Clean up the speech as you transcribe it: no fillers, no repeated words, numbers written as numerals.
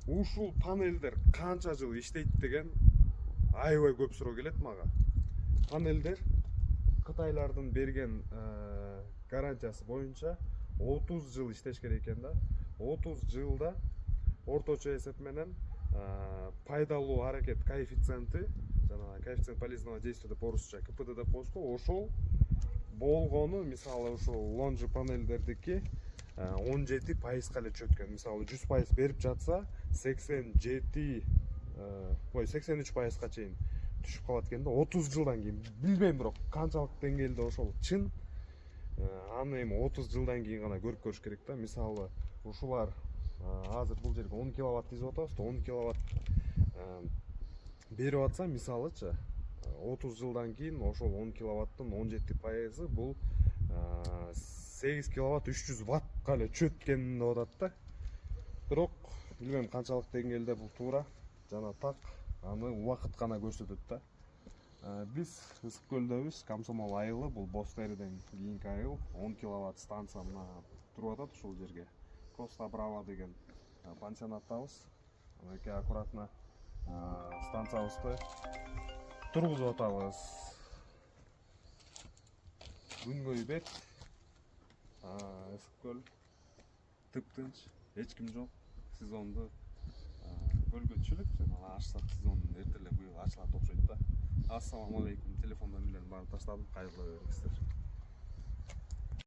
ушул панелдер канча жыл иштейт деген аябай көп суроо келет мага. Панелдер Кытайлардын берген гарантиясы боюнча 30 жыл иштеш керек экен да. 30 жылда орточо эсеп менен пайдалуу аракет коэффициенти, жана коэффициент полезного действия деп орусча КПД деп коебуз го, ошол болгону мисалы ушул лонжи панелдердики 17% эле чөткөн. Мисалы 100% берип жатса 87 83%га чейин түшүп калат экен да 30 жылдан кийин. Билбейм бирок канчалык деңгээлде ошол чын. Аны эми 30 жылдан кийин гана көрүп көрүш керек да. Мисалы ушулар азыр бул жерге 10 киловатт изип атабыз. 10 киловатт берип атса, мисалычы 30 жылдан кийин ошол 10 киловаттын 17% бул 8 киловатт 300 ваттка эле чөткөн деп атат да. Бирок билбейм канчалык деңгээлде бул туура жана так, аны убакыт гана көрсөтөт да. Биз Ысык көлдөбүз, Комсомол айылы, бул Боз териден кийинки айыл. 10 киловатт станция мына туруп атат ушул жерге. Коста Браво деген пансионаттабыз. Мынакей аккуратно станциябызды тургузуп атабыз. Күнгөй бет, Ысык көл тыптынч, эч ким жок. Сезонду көлгөтчүлүк жана ашсак сезонун эртелеп быйыл ачылат окшойт да. Ассаламу алейкум. Телефон номерлерин баарын таштадым. Кайрылы бериңиздер.